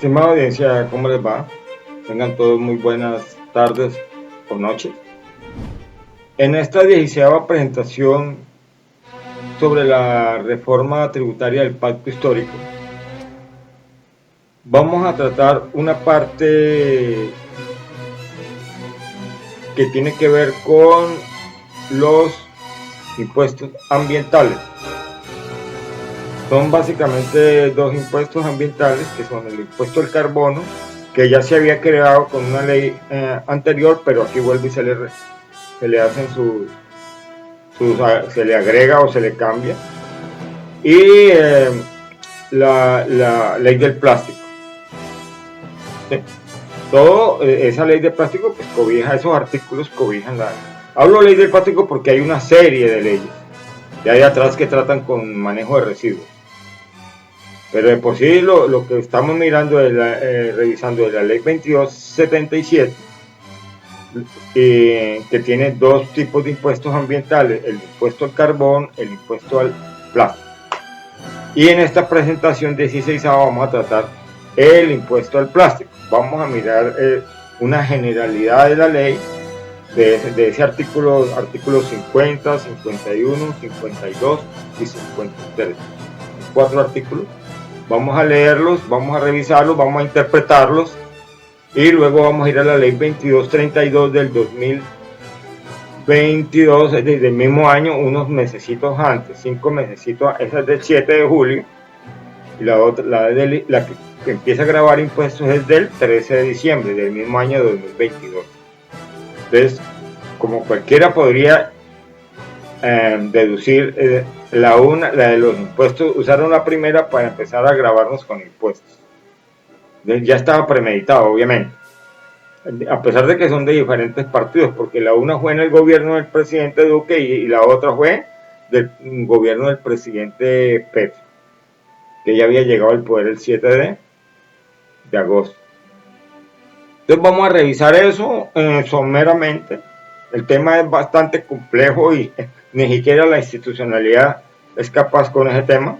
Estimada audiencia, ¿cómo les va? Tengan todos muy buenas tardes o noches. En esta 16ª presentación sobre la reforma tributaria del Pacto Histórico, vamos a tratar una parte que tiene que ver con los impuestos ambientales. Son básicamente dos impuestos ambientales, que son el impuesto al carbono, que ya se había creado con una ley anterior, pero aquí vuelve y se le hacen se le agrega o se le cambia, y la ley del plástico. ¿Sí? Todo esa ley de plástico pues cobija esos artículos, cobijan la... Hablo ley del plástico porque hay una serie de leyes que hay atrás que tratan con manejo de residuos. Pero de por sí lo que estamos mirando, revisando de la ley 2277, que tiene dos tipos de impuestos ambientales, el impuesto al carbón, el impuesto al plástico. Y en esta presentación 16 vamos a tratar el impuesto al plástico. Vamos a mirar una generalidad de la ley, de ese artículo 50, 51, 52 y 53. 4 artículos. Vamos a leerlos, vamos a revisarlos, vamos a interpretarlos y luego vamos a ir a la ley 2232 del 2022, desde el mismo año, unos mesecitos antes, 5 mesecitos, esa es del 7 de julio y la otra, la que empieza a grabar impuestos es del 13 de diciembre del mismo año 2022. Entonces, como cualquiera podría deducir la de los impuestos, usaron la primera para empezar a grabarnos con impuestos. Ya estaba premeditado, obviamente, a pesar de que son de diferentes partidos, porque la una fue en el gobierno del presidente Duque y la otra fue del gobierno del presidente Petro, que ya había llegado al poder el 7 de agosto. Entonces vamos a revisar eso someramente. El tema es bastante complejo y ni siquiera la institucionalidad es capaz con ese tema.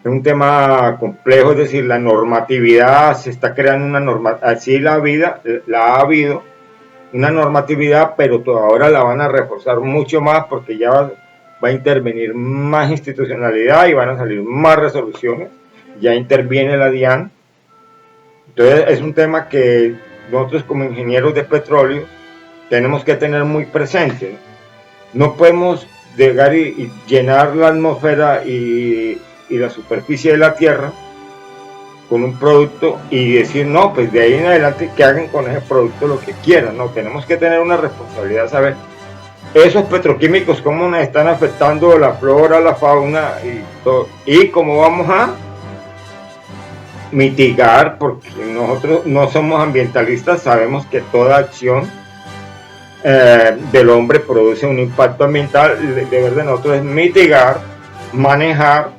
Es un tema complejo, es decir, la normatividad, se está creando una normatividad, así la ha habido una normatividad, pero ahora la van a reforzar mucho más porque ya va a intervenir más institucionalidad y van a salir más resoluciones. Ya interviene la DIAN. Entonces es un tema que nosotros como ingenieros de petróleo tenemos que tener muy presente. No podemos llegar y llenar la atmósfera y la superficie de la Tierra con un producto y decir, no, pues de ahí en adelante que hagan con ese producto lo que quieran. No, tenemos que tener una responsabilidad, saber esos petroquímicos cómo nos están afectando la flora, la fauna y todo, y cómo vamos a mitigar, porque nosotros no somos ambientalistas, sabemos que toda acción del hombre produce un impacto ambiental. El deber de nosotros es mitigar, manejar.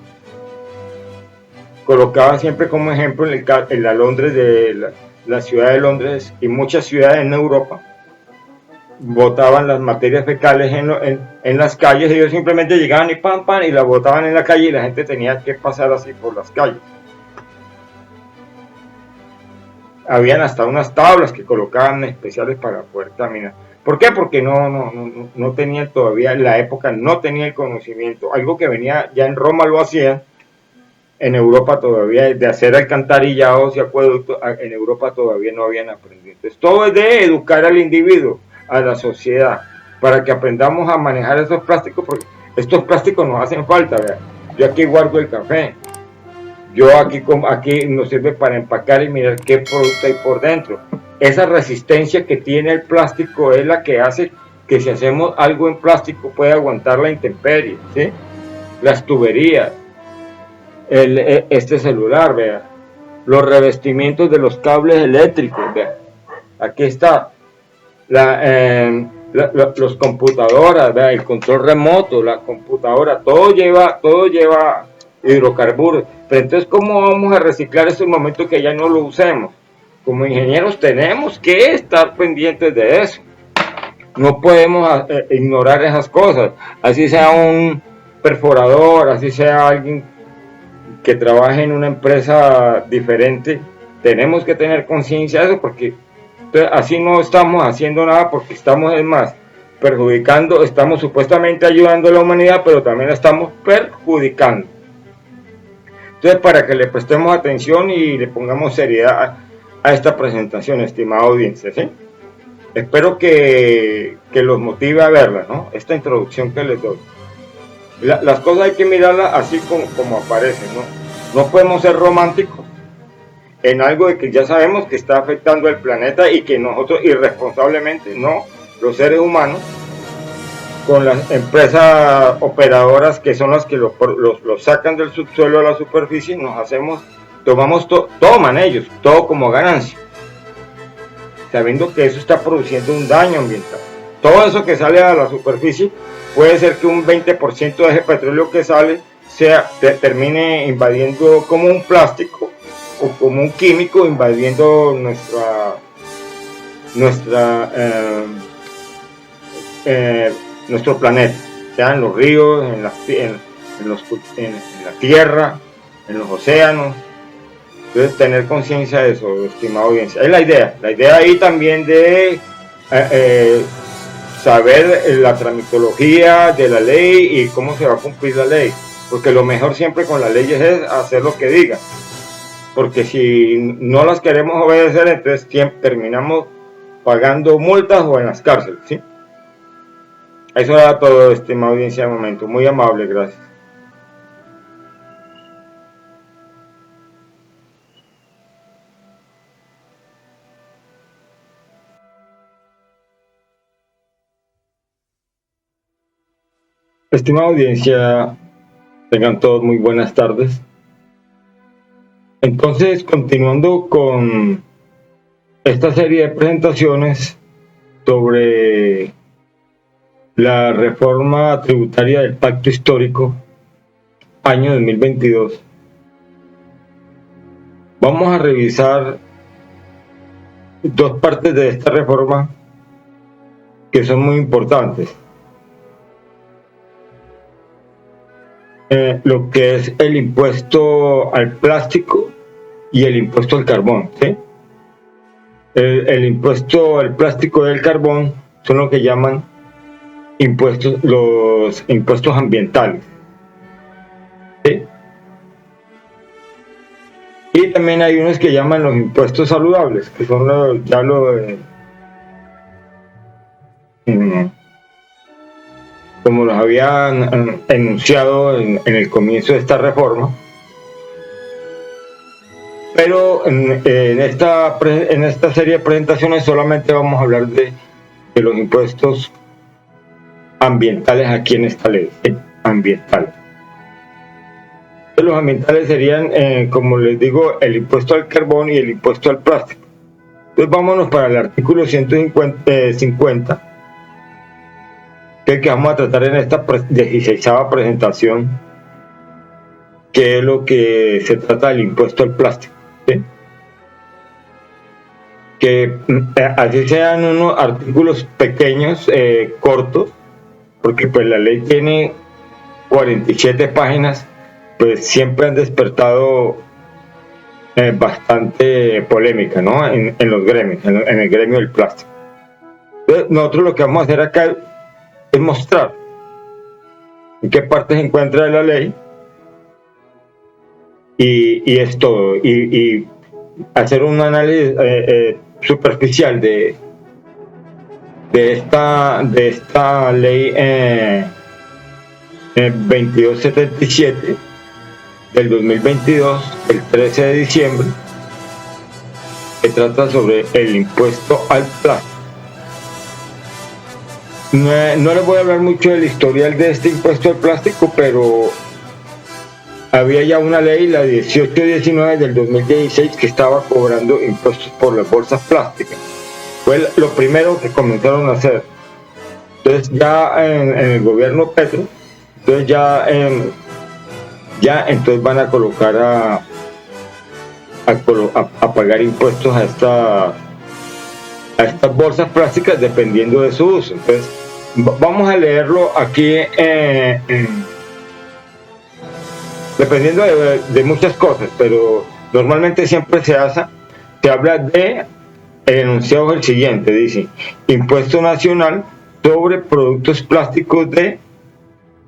Colocaba siempre como ejemplo en la Londres de la ciudad de Londres y muchas ciudades en Europa botaban las materias fecales en las calles, ellos simplemente llegaban y pam pam y las botaban en la calle y la gente tenía que pasar así por las calles. Habían hasta unas tablas que colocaban especiales para poder caminar. ¿Por qué? Porque no tenían todavía, en la época no tenía el conocimiento. Algo que venía, ya en Roma lo hacían, en Europa todavía, de hacer alcantarillados y acueductos, en Europa todavía no habían aprendido. Entonces, todo es de educar al individuo, a la sociedad, para que aprendamos a manejar esos plásticos, porque estos plásticos nos hacen falta. ¿Verdad? Yo aquí guardo el café, yo aquí nos sirve para empacar y mirar qué producto hay por dentro. Esa resistencia que tiene el plástico es la que hace que si hacemos algo en plástico pueda aguantar la intemperie, ¿sí? Las tuberías, este celular, vea, los revestimientos de los cables eléctricos, vea, aquí está, los computadoras, vea, el control remoto, la computadora, todo lleva hidrocarburos. Pero entonces, ¿cómo vamos a reciclar esos momentos que ya no lo usemos? Como ingenieros tenemos que estar pendientes de eso. No podemos ignorar esas cosas. Así sea un perforador, así sea alguien que trabaje en una empresa diferente, tenemos que tener conciencia de eso, porque así no estamos haciendo nada, porque estamos, es más, perjudicando, estamos supuestamente ayudando a la humanidad, pero también la estamos perjudicando. Entonces, para que le prestemos atención y le pongamos seriedad a esta presentación, estimada audiencia, ¿sí? Espero que los motive a verla, ¿no? Esta introducción que les doy. Las cosas hay que mirarlas así como aparecen, ¿no? No podemos ser románticos en algo de que ya sabemos que está afectando al planeta y que nosotros irresponsablemente, no, los seres humanos, con las empresas operadoras que son las que los sacan del subsuelo a la superficie, nos hacemos, toman ellos, todo como ganancia, sabiendo que eso está produciendo un daño ambiental. Todo eso que sale a la superficie, puede ser que un 20% de ese petróleo que sale termine invadiendo como un plástico o como un químico, invadiendo nuestro planeta, sea en los ríos, en la tierra, en los océanos. Entonces, tener conciencia de eso, estimada audiencia. Es la idea ahí también de saber la tramitología de la ley y cómo se va a cumplir la ley, porque lo mejor siempre con las leyes es hacer lo que digan, porque si no las queremos obedecer, entonces siempre terminamos pagando multas o en las cárceles, ¿sí? Eso era todo, estimada audiencia, de momento. Muy amable, gracias. Estimada audiencia, tengan todos muy buenas tardes. Entonces, continuando con esta serie de presentaciones sobre la reforma tributaria del Pacto Histórico, año 2022, vamos a revisar dos partes de esta reforma que son muy importantes. Lo que es el impuesto al plástico y el impuesto al carbón, ¿sí? El impuesto al plástico y al carbón son lo que llaman los impuestos ambientales, ¿sí? Y también hay unos que llaman los impuestos saludables, que son como los habían enunciado en el comienzo de esta reforma. Pero en esta serie de presentaciones solamente vamos a hablar de los impuestos ambientales aquí en esta ley, ambiental. Los ambientales serían, como les digo, el impuesto al carbón y el impuesto al plástico. Entonces vámonos para el artículo 150, que es el que vamos a tratar en esta 16ª presentación, que es lo que se trata del impuesto al plástico, ¿sí? Que así sean unos artículos pequeños, cortos, porque pues la ley tiene 47 páginas, pues siempre han despertado bastante polémica, ¿no? En los gremios, en el gremio del plástico. Entonces, nosotros lo que vamos a hacer acá es mostrar en qué parte se encuentra la ley y es todo, y hacer un análisis superficial de esta ley 2277 del 2022, el 13 de diciembre, que trata sobre el impuesto al plástico. No les voy a hablar mucho del historial de este impuesto al plástico, pero había ya una ley, la 1819 del 2016, que estaba cobrando impuestos por las bolsas plásticas. Fue lo primero que comenzaron a hacer. Entonces ya en el gobierno Petro, entonces entonces van a colocar a pagar impuestos a estas bolsas plásticas dependiendo de su uso. Entonces vamos a leerlo aquí dependiendo de muchas cosas, pero normalmente siempre se se habla de, el enunciado es el siguiente, dice, impuesto nacional sobre productos plásticos de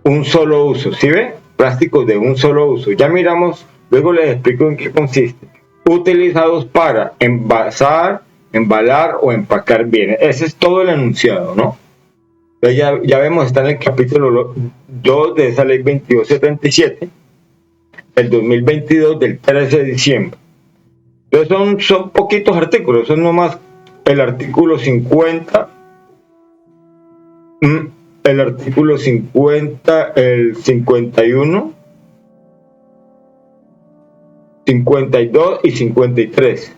un solo uso, ¿sí ve? Plásticos de un solo uso. Ya miramos, luego les explico en qué consiste. Utilizados para envasar, embalar o empacar bienes. Ese es todo el enunciado, ¿no? Entonces ya vemos, está en el capítulo 2 de esa ley 2277 del 2022 del 13 de diciembre. Entonces son poquitos artículos, son nomás el artículo 50, el artículo 50, el 51, 52 y 53.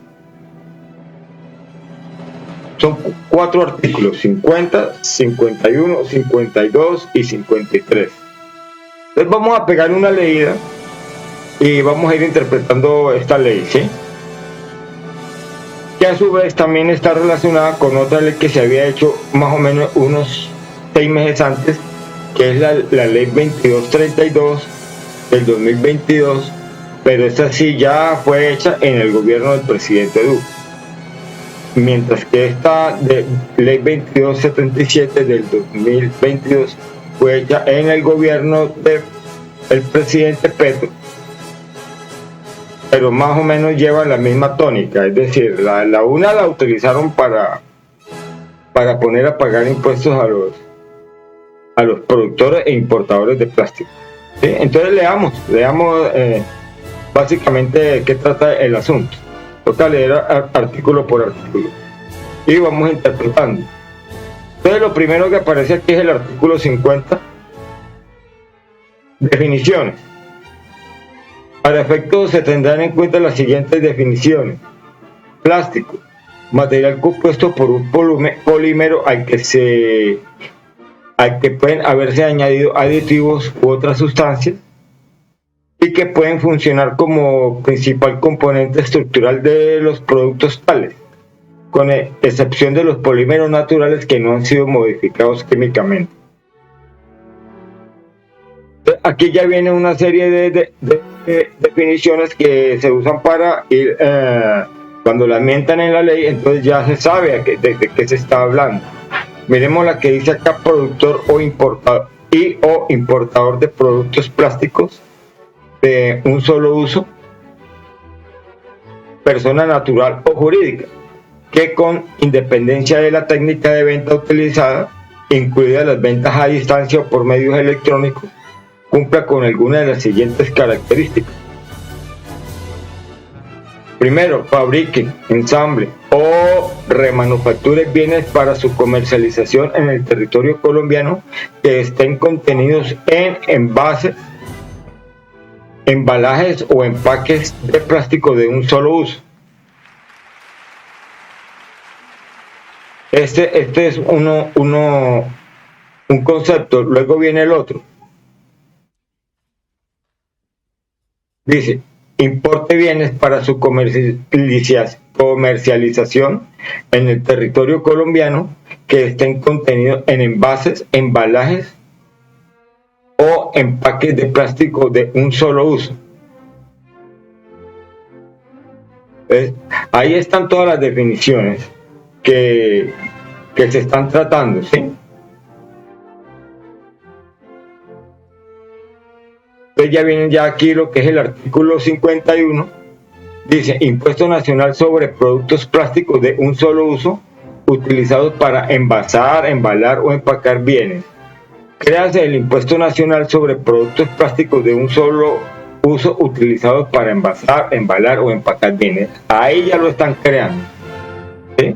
Son 4 artículos, 50, 51, 52 y 53. Entonces vamos a pegar una leída y vamos a ir interpretando esta ley, ¿sí? Que a su vez también está relacionada con otra ley que se había hecho más o menos unos 6 meses antes, que es la ley 2232 del 2022, pero esta sí ya fue hecha en el gobierno del presidente Duque, mientras que esta ley 2277 del 2022 fue hecha en el gobierno del presidente Petro, pero más o menos lleva la misma tónica, es decir, la una la utilizaron para poner a pagar impuestos a los productores e importadores de plástico, ¿sí? Entonces leamos básicamente de qué trata el asunto. Toca leer artículo por artículo y vamos interpretando. Entonces lo primero que aparece aquí es el artículo 50, definiciones. Para efectos se tendrán en cuenta las siguientes definiciones: plástico, material compuesto por un polímero al que pueden haberse añadido aditivos u otras sustancias y que pueden funcionar como principal componente estructural de los productos tales, con excepción de los polímeros naturales que no han sido modificados químicamente. Aquí ya viene una serie de definiciones que se usan para ir, cuando la mientan en la ley, entonces ya se sabe de qué se está hablando. Miremos la que dice acá: productor o importador de productos plásticos de un solo uso, persona natural o jurídica, que con independencia de la técnica de venta utilizada, incluidas las ventas a distancia o por medios electrónicos, cumpla con alguna de las siguientes características. Primero, fabrique, ensamble o remanufacture bienes para su comercialización en el territorio colombiano que estén contenidos en envases, embalajes o empaques de plástico de un solo uso. Este es un concepto. Luego viene el otro. Dice: importe bienes para su comercialización en el territorio colombiano que estén contenidos en envases, embalajes o empaques de plástico de un solo uso. ¿Ves? Ahí están todas las definiciones que se están tratando, ¿sí? Entonces ya vienen aquí lo que es el artículo 51. Dice: impuesto nacional sobre productos plásticos de un solo uso utilizados para envasar, embalar o empacar bienes. Créase el impuesto nacional sobre productos plásticos de un solo uso utilizados para envasar, embalar o empacar bienes. Ahí ya lo están creando, ¿sí?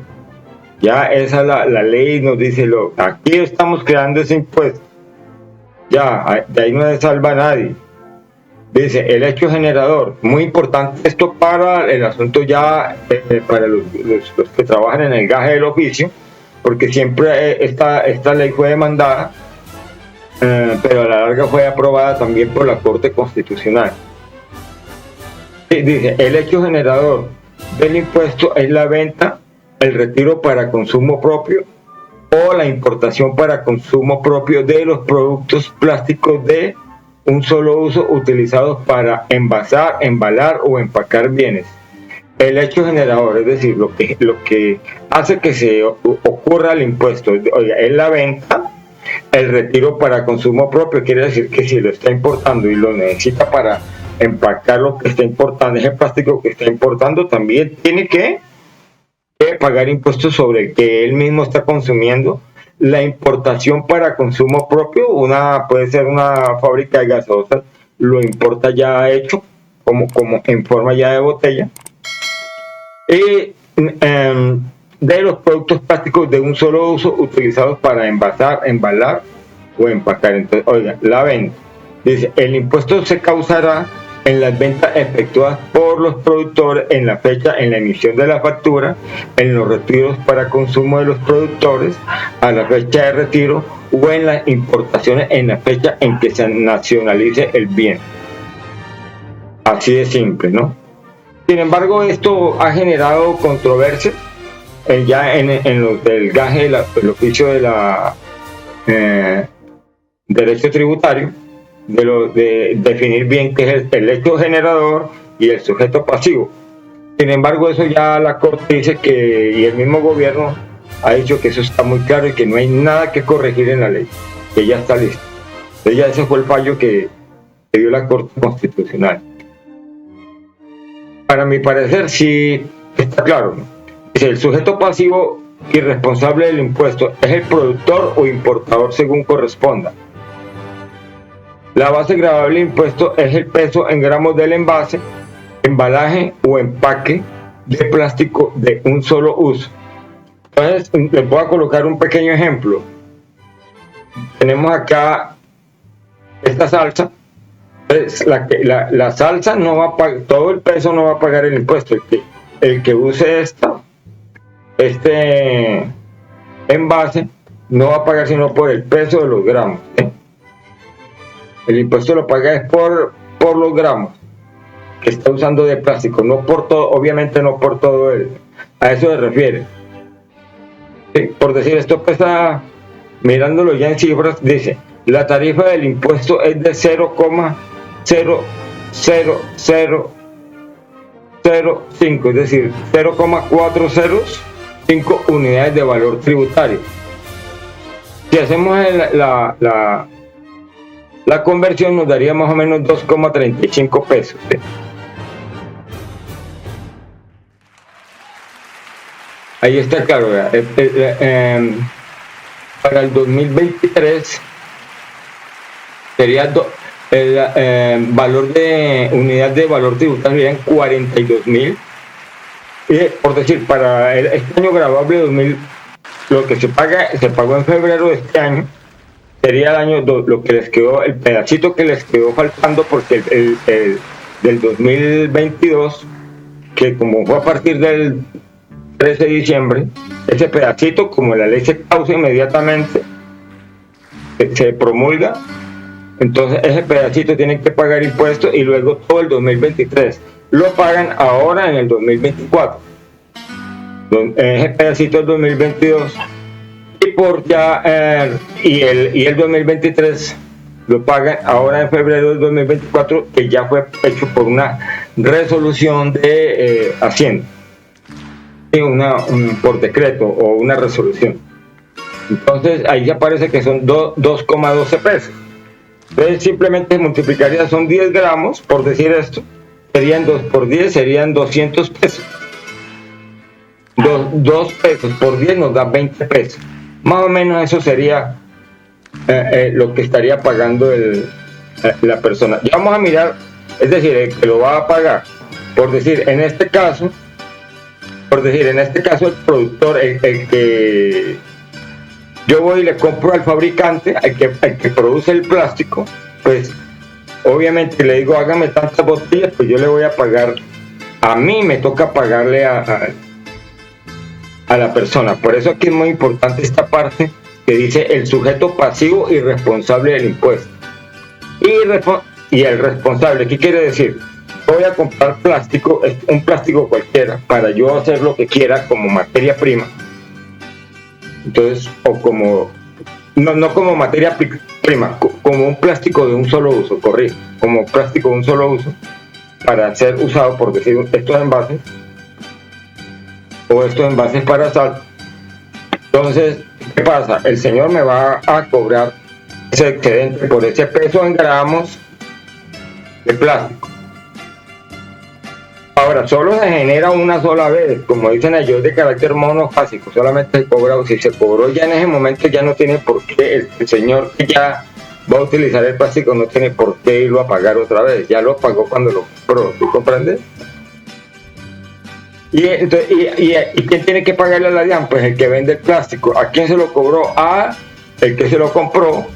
Ya esa la ley nos dice, aquí estamos creando ese impuesto. Ya, de ahí no se salva a nadie. Dice: el hecho generador, muy importante esto para el asunto ya, para los que trabajan en el gaje del oficio, porque siempre esta ley fue demandada, pero a la larga fue aprobada también por la Corte Constitucional. Dice: el hecho generador del impuesto es la venta, el retiro para consumo propio o la importación para consumo propio de los productos plásticos de un solo uso utilizados para envasar, embalar o empacar bienes, el hecho generador, es decir, lo que hace que se ocurra el impuesto, oiga, es la venta, el retiro para consumo propio, quiere decir que si lo está importando y lo necesita para empacar lo que está importando, ese plástico que está importando, también tiene que pagar impuestos sobre el que él mismo está consumiendo. La importación para consumo propio, puede ser una fábrica de gaseosas, lo importa ya hecho, como en forma ya de botella. Y de los productos plásticos de un solo uso utilizados para envasar, embalar o empacar. Entonces, oiga, la venta. Dice, el impuesto se causará en las ventas efectuadas por los productores en la fecha, en la emisión de la factura, en los retiros para consumo de los productores, a la fecha de retiro o en las importaciones en la fecha en que se nacionalice el bien. Así de simple, ¿no? Sin embargo, esto ha generado controversia ya en los del gaje, el oficio de la derecho tributario, de definir bien qué es el hecho generador y el sujeto pasivo. Sin embargo, eso ya la Corte dice y el mismo gobierno ha dicho que eso está muy claro y que no hay nada que corregir en la ley, que ya está listo. Entonces ya ese fue el fallo que dio la Corte Constitucional. Para mi parecer sí está claro, ¿no? Dice, el sujeto pasivo y responsable del impuesto es el productor o importador según corresponda. La base gravable del impuesto es el peso en gramos del envase, embalaje o empaque de plástico de un solo uso. Entonces, les voy a colocar un pequeño ejemplo. Tenemos acá esta salsa. Entonces, la salsa no va a pagar, todo el peso no va a pagar el impuesto. El que use este envase no va a pagar sino por el peso de los gramos, ¿sí? El impuesto lo paga es por los gramos que está usando de plástico, no por todo, obviamente no por todo a eso se refiere. Sí, por decir, esto pesa, mirándolo ya en cifras, dice, la tarifa del impuesto es de 0,00005, es decir, 0,405 unidades de valor tributario. Si hacemos la conversión nos daría más o menos 2,35 pesos. ¿Sí? Ahí está claro, para el 2023 sería el valor de unidad de valor tributario serían 42.000. Y por decir, para este año gravable 2000, lo que se pagó en febrero de este año, sería el año lo que les quedó, el pedacito que les quedó faltando, porque el del 2022, que como fue a partir del 13 de diciembre, ese pedacito, como la ley se causa inmediatamente, se promulga, entonces ese pedacito tiene que pagar impuestos y luego todo el 2023 lo pagan ahora en el 2024. Ese pedacito del 2022 y el 2023 lo pagan ahora en febrero del 2024, que ya fue hecho por una resolución de Hacienda, por decreto o una resolución. Entonces ahí ya parece que son 2,12 pesos. Entonces simplemente multiplicaría, son 10 gramos, por decir esto, serían 2 por 10, serían 200 pesos. 2 pesos por 10 nos da 20 pesos. Más o menos eso sería lo que estaría pagando la persona. Ya vamos a mirar, es decir, el que lo va a pagar. Por decir, en este caso el productor, el que yo voy y le compro al fabricante, al que produce el plástico, pues obviamente le digo, hágame tantas botellas, pues yo le voy a pagar, a mí me toca pagarle a la persona. Por eso aquí es muy importante esta parte que dice el sujeto pasivo y responsable del impuesto. Y el responsable, ¿qué quiere decir? Voy a comprar plástico, un plástico cualquiera, para yo hacer lo que quiera como materia prima. Entonces, o como, no como materia prima, como un plástico de un solo uso, como plástico de un solo uso, para ser usado, por decir, estos envases. o estos envases para sal. Entonces, ¿qué pasa? El señor me va a cobrar ese excedente por ese peso en gramos de plástico. Ahora, solo se genera una sola vez, como dicen ellos, de carácter monofásico, solamente se cobra, si se cobró ya en ese momento ya no tiene por qué, el señor que ya va a utilizar el plástico no tiene por qué irlo a pagar otra vez, ya lo pagó cuando lo compró, ¿tú comprendes? ¿Y quién tiene que pagarle a la DIAN? Pues el que vende el plástico. ¿A quién se lo cobró? A el que se lo compró,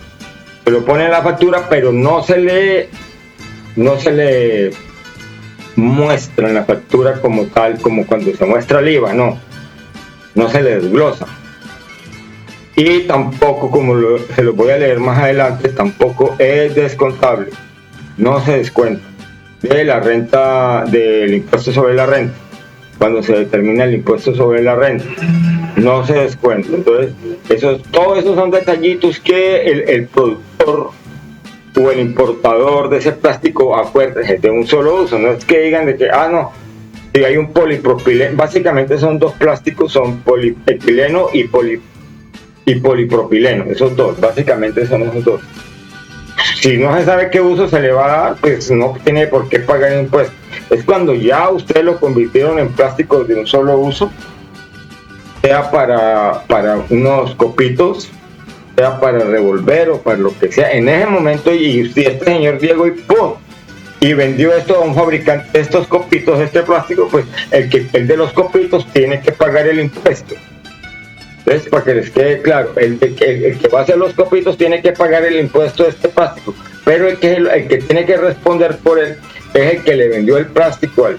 se lo pone en la factura, pero no se le muestra en la factura como tal, como cuando se muestra el IVA, no se le desglosa. Y tampoco, como se lo voy a leer más adelante, tampoco es descontable, no se descuenta de la renta, del impuesto sobre la renta. Cuando se determina el impuesto sobre la renta, no se descuenta. Entonces, todos esos son detallitos que el productor o el importador de ese plástico acuerde de un solo uso. No es que digan de que, no, si hay un polipropileno, básicamente son dos plásticos, son polietileno y polipropileno, esos dos, básicamente son esos dos. Si no se sabe qué uso se le va a dar, pues no tiene por qué pagar el impuesto. Es cuando ya ustedes lo convirtieron en plástico de un solo uso, sea para unos copitos, sea para revolver o para lo que sea, en ese momento, y este señor Diego y ¡pum! Y vendió esto a un fabricante de estos copitos, este plástico, pues el de los copitos tiene que pagar el impuesto. Entonces, para que les quede claro, el que va a hacer los copitos tiene que pagar el impuesto de este plástico, pero el que tiene que responder por él es el que le vendió el plástico a él.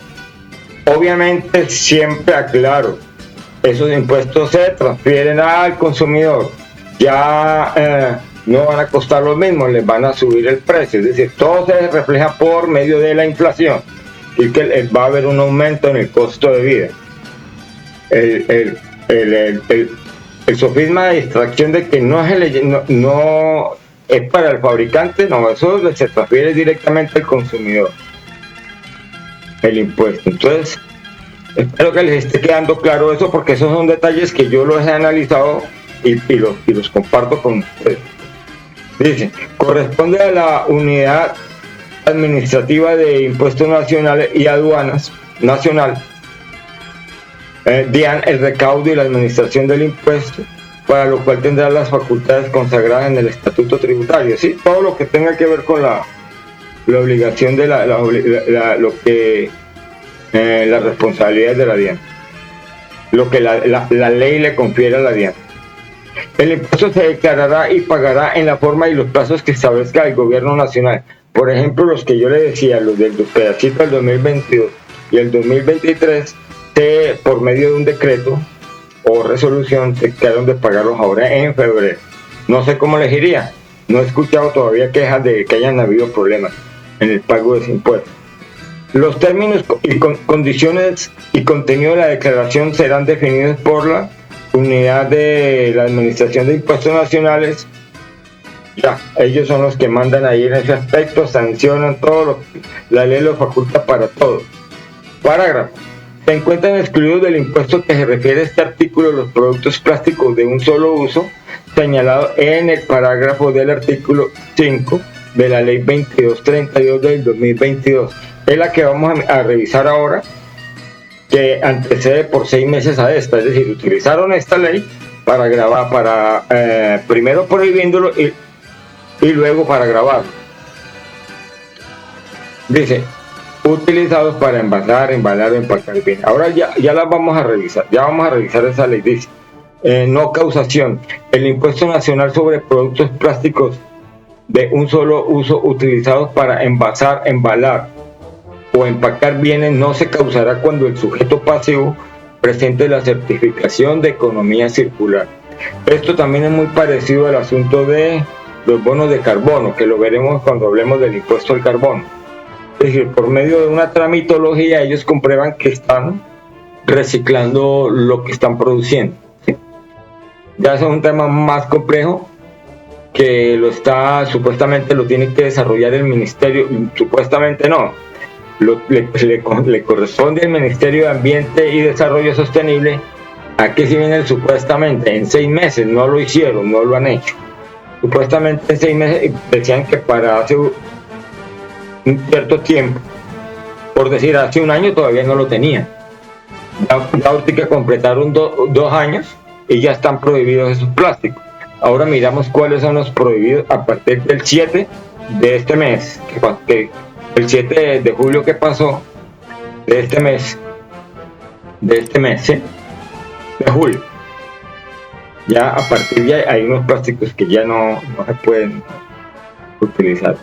Obviamente, siempre aclaro, esos impuestos se transfieren al consumidor, ya no van a costar lo mismo, les van a subir el precio, es decir, todo se refleja por medio de la inflación y que va a haber un aumento en el costo de vida. El sofisma de distracción de que no es para el fabricante, no, eso se transfiere directamente al consumidor, el impuesto. Entonces, espero que les esté quedando claro eso, porque esos son detalles que yo los he analizado y los comparto con ustedes. Dice, corresponde a la Unidad Administrativa de Impuestos Nacionales y Aduanas Nacional, DIAN, el recaudo y la administración del impuesto, para lo cual tendrá las facultades consagradas en el Estatuto Tributario. ¿Sí? Todo lo que tenga que ver con la obligación de las responsabilidades de la DIAN, lo que la ley le confiere a la DIAN. El impuesto se declarará y pagará en la forma y los plazos que establezca el gobierno nacional. Por ejemplo, los que yo le decía, los del pedacito del 2022 y el 2023, por medio de un decreto o resolución se quedaron de pagarlos ahora en febrero. No sé cómo les iría, no he escuchado todavía quejas de que hayan habido problemas en el pago de ese impuesto. Los términos y condiciones y contenido de la declaración serán definidos por la Unidad de la Administración de Impuestos Nacionales. Ya, ellos son los que mandan ahí en ese aspecto, sancionan todo, la ley lo faculta para todo. Parágrafo. Se encuentran excluidos del impuesto que se refiere a este artículo los productos plásticos de un solo uso, señalado en el parágrafo del artículo 5 de la ley 2232 del 2022. Es la que vamos a revisar ahora, que antecede por 6 meses a esta, es decir, utilizaron esta ley para grabar, primero prohibiéndolo y luego para grabar. Dice, utilizados para envasar, embalar o empacar bien. Ahora ya las vamos a revisar, esa ley. Dice, no causación, el impuesto nacional sobre productos plásticos de un solo uso utilizados para envasar, embalar o empacar bienes no se causará cuando el sujeto pasivo presente la certificación de economía circular. Esto también es muy parecido al asunto de los bonos de carbono, que lo veremos cuando hablemos del impuesto al carbono. Es decir, por medio de una tramitología ellos comprueban que están reciclando lo que están produciendo, ¿sí? Ya es un tema más complejo que supuestamente lo tiene que desarrollar el ministerio, supuestamente no. le corresponde al Ministerio de Ambiente y Desarrollo Sostenible. Aquí sí viene supuestamente en 6 meses, no lo hicieron, no lo han hecho. Supuestamente en 6 meses decían que para hace un cierto tiempo, por decir hace un año, todavía no lo tenían. Ya ahorita que completaron 2 años y ya están prohibidos esos plásticos. Ahora miramos cuáles son los prohibidos a partir del 7 de este mes, el 7 de julio que pasó, de este mes, ¿sí? De julio. Ya a partir de ahí hay unos plásticos que ya no se pueden utilizar.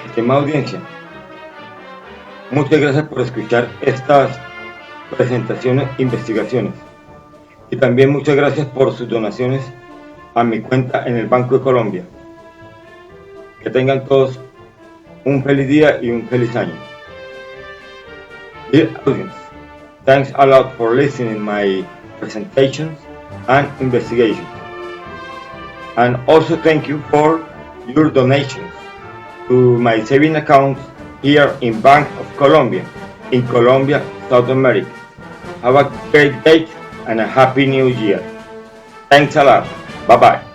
Estimada audiencia, muchas gracias por escuchar estas presentaciones e investigaciones. Y también muchas gracias por sus donaciones a mi cuenta en el Banco de Colombia. Que tengan todos un feliz día y un feliz año. Dear audience, thanks a lot for listening my presentations and investigations. And also thank you for your donations to my saving account here in Bank of Colombia, in Colombia, South America. Have a great day and a happy new year. Thanks a lot. Bye-bye.